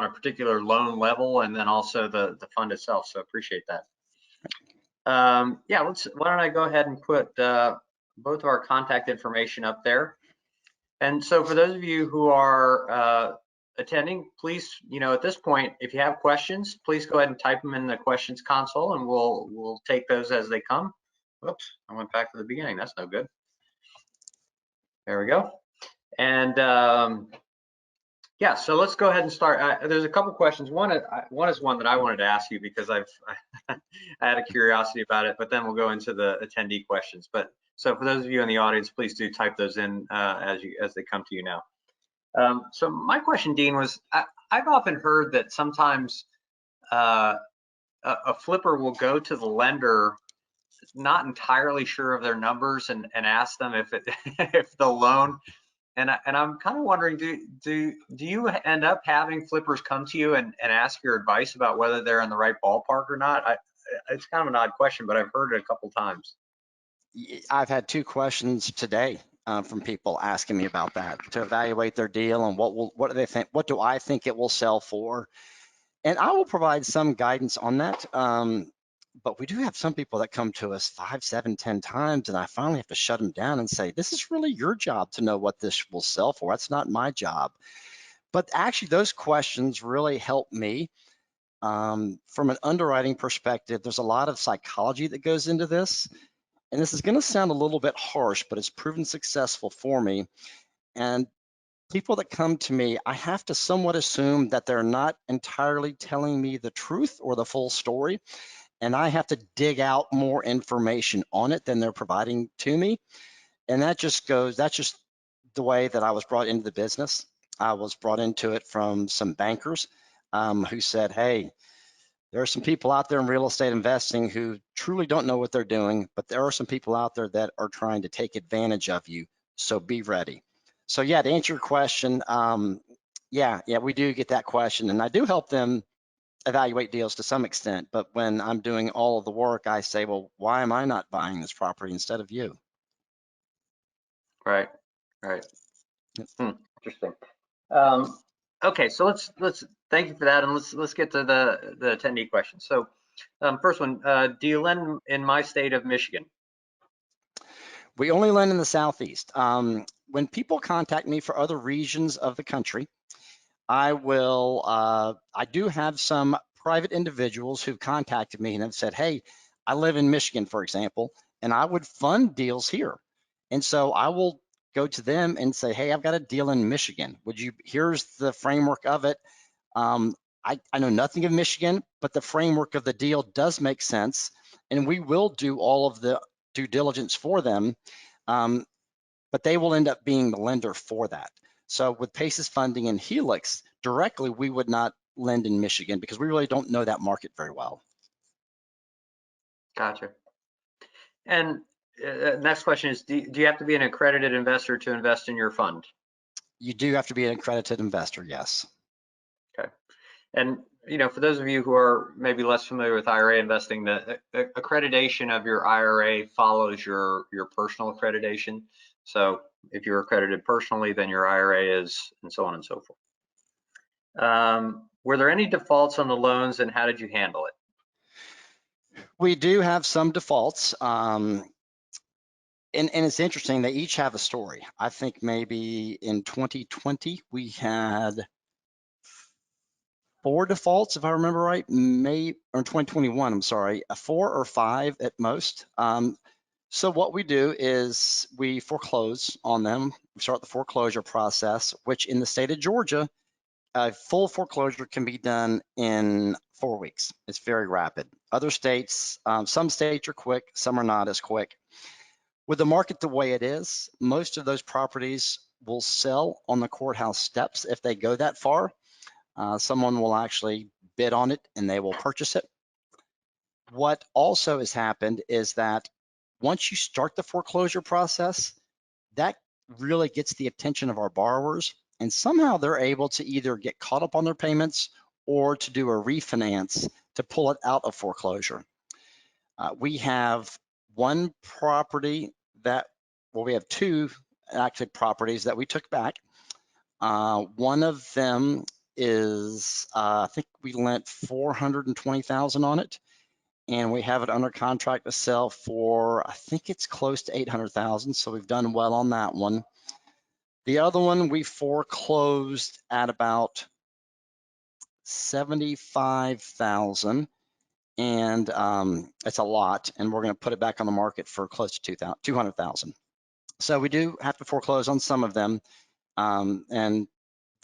particular loan level, and then also the fund itself. So appreciate that. Yeah, why don't I go ahead and put both of our contact information up there. And so for those of you who are attending, please, at this point, if you have questions, please go ahead and type them in the questions console, and we'll take those as they come. Whoops, I went back to the beginning. That's no good. There we go. And yeah, so let's go ahead and start. There's a couple questions. One is one that I wanted to ask you because I had a curiosity about it, but then we'll go into the attendee questions. But so for those of you in the audience, please do type those in as they come to you now. So my question, Dean, was I've often heard that sometimes a flipper will go to the lender not entirely sure of their numbers and ask them if the loan, and I'm kind of wondering, do you end up having flippers come to you and ask your advice about whether they're in the right ballpark or not? It's kind of an odd question, but I've heard it a couple times. I've had 2 questions today from people asking me about that, to evaluate their deal and what do they think, what do I think it will sell for, and I will provide some guidance on that. But we do have some people that come to us 5, 7, 10 times, and I finally have to shut them down and say, this is really your job to know what this will sell for. That's not my job. But actually, those questions really help me. From an underwriting perspective, there's a lot of psychology that goes into this. And this is going to sound a little bit harsh, but it's proven successful for me. And people that come to me, I have to somewhat assume that they're not entirely telling me the truth or the full story. And I have to dig out more information on it than they're providing to me. And that's just the way that I was brought into the business. I was brought into it from some bankers who said, hey, there are some people out there in real estate investing who truly don't know what they're doing, but there are some people out there that are trying to take advantage of you. So be ready. So yeah, to answer your question, yeah, we do get that question, and I do help them evaluate deals to some extent, but when I'm doing all of the work, I say, well, why am I not buying this property instead of you? Right. Interesting. Okay, so let's thank you for that, and let's get to the attendee questions. So first one, do you lend in my state of Michigan? We only lend in the Southeast. When people contact me for other regions of the country, I do have some private individuals who've contacted me and have said, hey, I live in Michigan, for example, and I would fund deals here. And so I will go to them and say, hey, I've got a deal in Michigan. Here's the framework of it. I know nothing of Michigan, but the framework of the deal does make sense. And we will do all of the due diligence for them, but they will end up being the lender for that. So with PACES funding and Helix directly, we would not lend in Michigan because we really don't know that market very well. Gotcha. And next question is, do you have to be an accredited investor to invest in your fund? You do have to be an accredited investor, yes. Okay. And for those of you who are maybe less familiar with IRA investing, the accreditation of your IRA follows your personal accreditation. So if you're accredited personally, then your IRA is, and so on and so forth. Were there any defaults on the loans, and how did you handle it? We do have some defaults. And it's interesting, they each have a story. I think maybe in 2020, we had 4 defaults, if I remember right, or in 2021, I'm sorry, 4 or 5 at most. So what we do is we foreclose on them. We start the foreclosure process, which in the state of Georgia, a full foreclosure can be done in 4 weeks. It's very rapid. Other states, some states are quick, some are not as quick. With the market the way it is, most of those properties will sell on the courthouse steps if they go that far. Someone will actually bid on it and they will purchase it. What also has happened is that once you start the foreclosure process, that really gets the attention of our borrowers, and somehow they're able to either get caught up on their payments or to do a refinance to pull it out of foreclosure. We have one property we have 2 active properties that we took back. One of them is, I think we lent $420,000 on it, and we have it under contract to sell for, I think it's close to $800,000. So we've done well on that one. The other one we foreclosed at about $75,000, and it's a lot, and we're going to put it back on the market for close to $200,000. So we do have to foreclose on some of them, and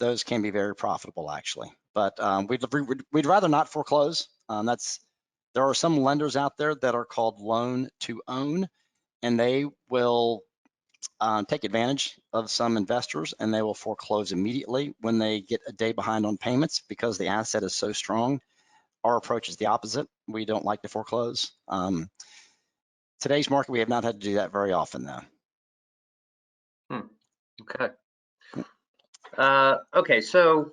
those can be very profitable actually. But we'd rather not foreclose. There are some lenders out there that are called loan to own, and they will take advantage of some investors, and they will foreclose immediately when they get a day behind on payments because the asset is so strong. Our approach is the opposite. We don't like to foreclose. Today's market, we have not had to do that very often though. Okay. Okay, so,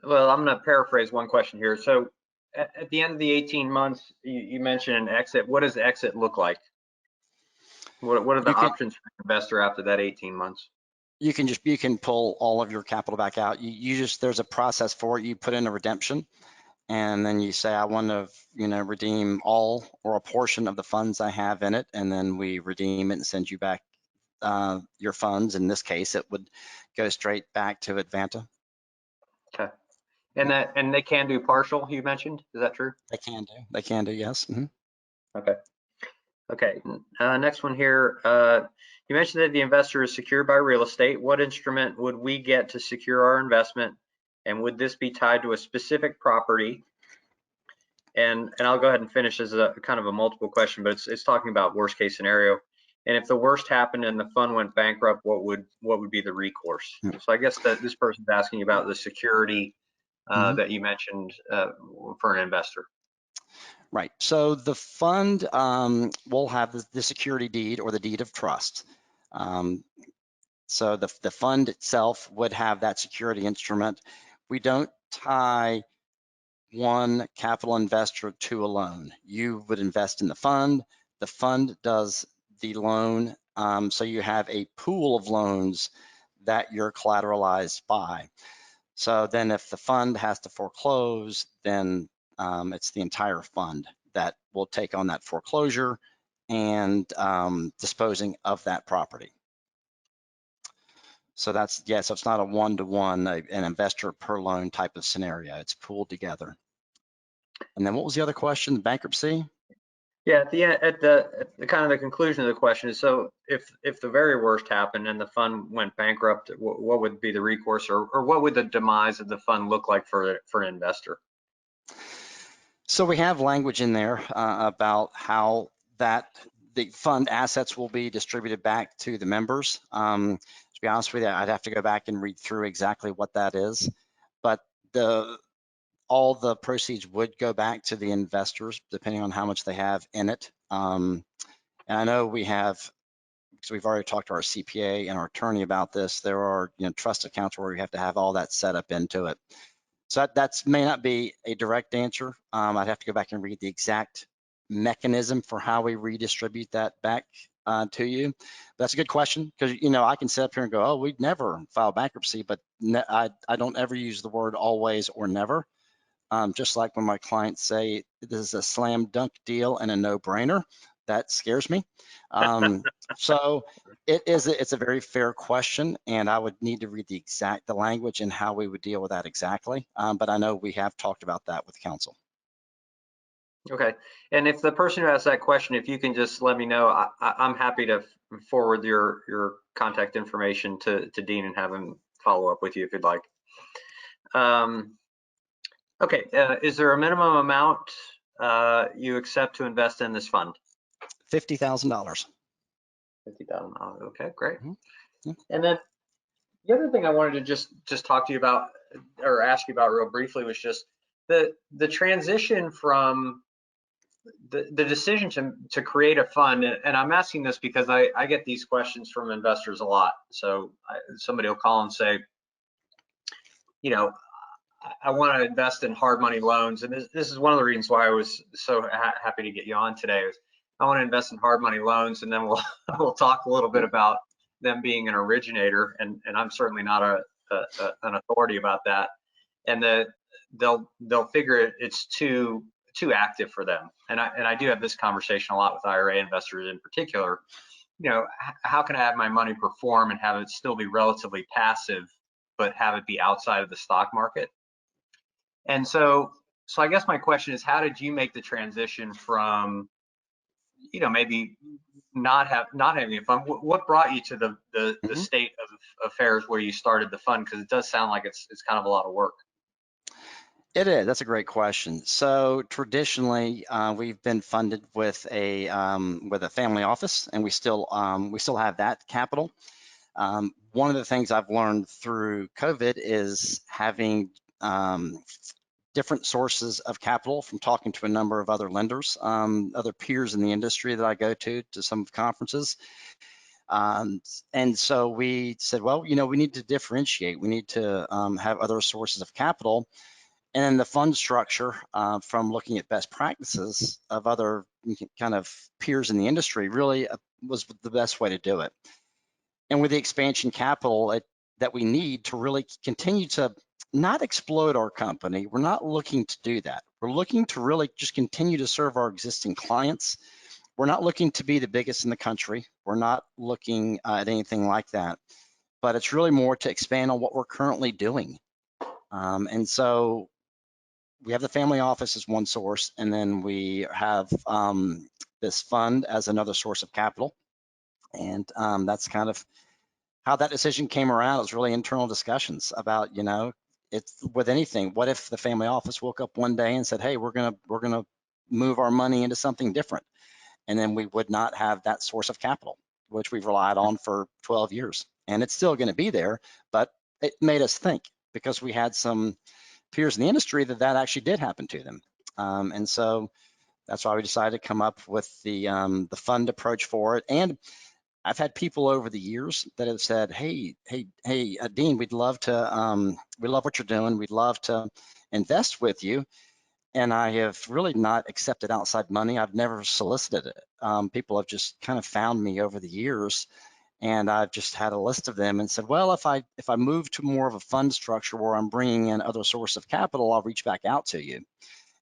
well, I'm going to paraphrase one question here. So at the end of the 18 months, you mentioned an exit. What does the exit look like? What are the options for an investor after that 18 months? You can pull all of your capital back out. There's a process for it. You put in a redemption, and then you say, I want to, redeem all or a portion of the funds I have in it, and then we redeem it and send you back your funds. In this case, it would go straight back to Advanta. Okay. And they can do partial, you mentioned, is that true? They can do, yes. Mm-hmm. Okay. Okay, next one here. You mentioned that the investor is secured by real estate. What instrument would we get to secure our investment? And would this be tied to a specific property? And I'll go ahead and finish as a kind of a multiple question, but it's talking about worst case scenario. And if the worst happened and the fund went bankrupt, what would be the recourse? So I guess that this person's asking about the security that you mentioned for an investor. Right. So the fund will have the security deed or the deed of trust. So the fund itself would have that security instrument. We don't tie one capital investor to a loan. You would invest in the fund does the loan. So you have a pool of loans that you're collateralized by. So then if the fund has to foreclose, then it's the entire fund that will take on that foreclosure and disposing of that property. So so it's not a one-to-one, an investor per loan type of scenario. It's pooled together. And then what was the other question? Bankruptcy? Yeah, at the kind of the conclusion of the question is, so if the very worst happened and the fund went bankrupt, what would be the recourse, or what would the demise of the fund look like for an investor? So we have language in there about how the fund assets will be distributed back to the members. To be honest with you, I'd have to go back and read through exactly what that is, but all the proceeds would go back to the investors depending on how much they have in it. And I know we have because we've already talked to our CPA and our attorney about this, there are trust accounts where we have to have all that set up into it. So that may not be a direct answer. I'd have to go back and read the exact mechanism for how we redistribute that back to you. But that's a good question, because I can sit up here and go, oh, we'd never file bankruptcy, but I don't ever use the word always or never. Just like when my clients say this is a slam dunk deal and a no-brainer, that scares me. So it's a very fair question, and I would need to read the language and how we would deal with that exactly. But I know we have talked about that with counsel. Okay, and if the person who asked that question, if you can just let me know, I'm happy to forward your contact information to Dean and have him follow up with you if you'd like. Okay, is there a minimum amount you accept to invest in this fund? $50,000. $50,000. Okay, great. Mm-hmm. Yeah. And then the other thing I wanted to just talk to you about, or ask you about real briefly, was just the transition from the decision to create a fund. And I'm asking this because I get these questions from investors a lot. So somebody will call and say, I want to invest in hard money loans, and this is one of the reasons why I was so happy to get you on today. I want to invest in hard money loans, and then we'll talk a little bit about them being an originator, and I'm certainly not an authority about that. And they'll figure it's too active for them. And I do have this conversation a lot with IRA investors in particular. How can I have my money perform and have it still be relatively passive, but have it be outside of the stock market? And so I guess my question is, how did you make the transition from, maybe not having a fund? What brought you to the state of affairs where you started the fund? Because it does sound like it's kind of a lot of work. It is. That's a great question. So traditionally, we've been funded with a family office, and we still have that capital. One of the things I've learned through COVID is having different sources of capital from talking to a number of other lenders, other peers in the industry that I go to some conferences. And so we said, well, we need to differentiate. We need to have other sources of capital. And then the fund structure, from looking at best practices of other kind of peers in the industry, really was the best way to do it. And with the expansion capital that we need to really continue to not explode our company, we're not looking to do that. We're looking to really just continue to serve our existing clients. We're not looking to be the biggest in the country. We're not looking at anything like that. But it's really more to expand on what we're currently doing. And so we have the family office as one source, and then we have this fund as another source of capital. And that's kind of how that decision came around. It was really internal discussions about, it's with anything. What if the family office woke up one day and said, hey, we're gonna move our money into something different? And then we would not have that source of capital, which we've relied on for 12 years. And it's still gonna be there, but it made us think, because we had some peers in the industry that actually did happen to them. And so that's why we decided to come up with the fund approach for it. And I've had people over the years that have said, hey, Dean, we love what you're doing. We'd love to invest with you. And I have really not accepted outside money. I've never solicited it. People have just kind of found me over the years, and I've just had a list of them and said, well, if I move to more of a fund structure where I'm bringing in other source of capital, I'll reach back out to you.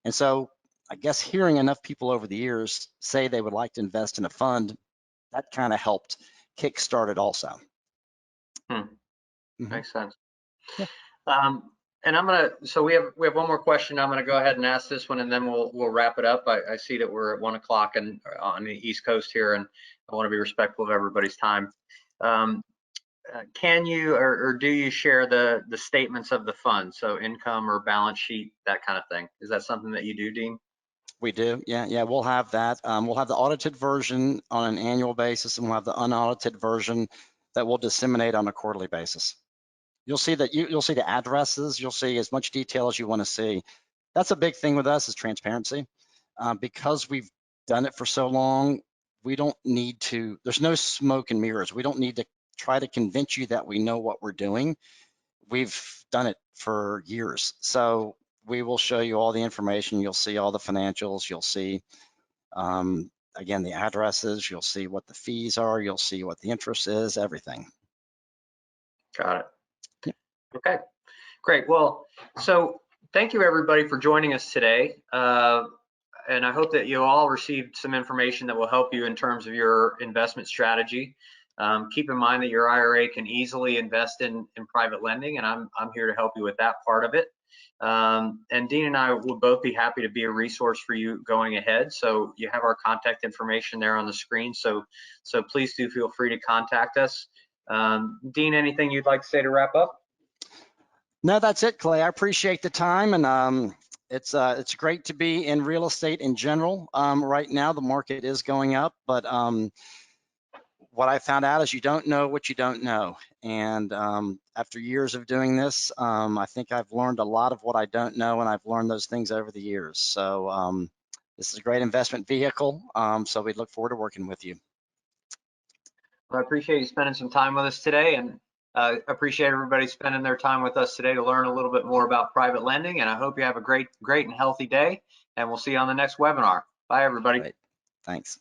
And so I guess hearing enough people over the years say they would like to invest in a fund, that kind of helped kickstart it also. Makes sense. Yeah. And so we have one more question. I'm gonna go ahead and ask this one, and then we'll wrap it up. I see that we're at 1 o'clock and on the East Coast here, and I want to be respectful of everybody's time. Can you or do you share the statements of the fund? So income or balance sheet, that kind of thing. Is that something that you do, Dean? We do, yeah, we'll have that. We'll have the audited version on an annual basis, and we'll have the unaudited version that we'll disseminate on a quarterly basis. You'll see that you'll see the addresses, you'll see as much detail as you want to see. That's a big thing with us, is transparency. Because we've done it for so long, we don't need to, there's no smoke and mirrors. We don't need to try to convince you that we know what we're doing. We've done it for years. So we will show you all the information. You'll see all the financials. You'll see, again, the addresses. You'll see what the fees are. You'll see what the interest is, everything. Got it. Yep. Okay, great. Well, so thank you everybody for joining us today. And I hope that you all received some information that will help you in terms of your investment strategy. Keep in mind that your IRA can easily invest in private lending, and I'm here to help you with that part of it. And Dean and I will both be happy to be a resource for you going ahead. So you have our contact information there on the screen. So please do feel free to contact us. Dean, anything you'd like to say to wrap up? No, that's it, Clay. I appreciate the time, and it's great to be in real estate in general. Right now, the market is going up, but what I found out is you don't know what you don't know. And after years of doing this, I think I've learned a lot of what I don't know, and I've learned those things over the years. So this is a great investment vehicle. So we look forward to working with you. Well, I appreciate you spending some time with us today, and appreciate everybody spending their time with us today to learn a little bit more about private lending. And I hope you have a great and healthy day, and we'll see you on the next webinar. Bye, everybody. Great. Thanks.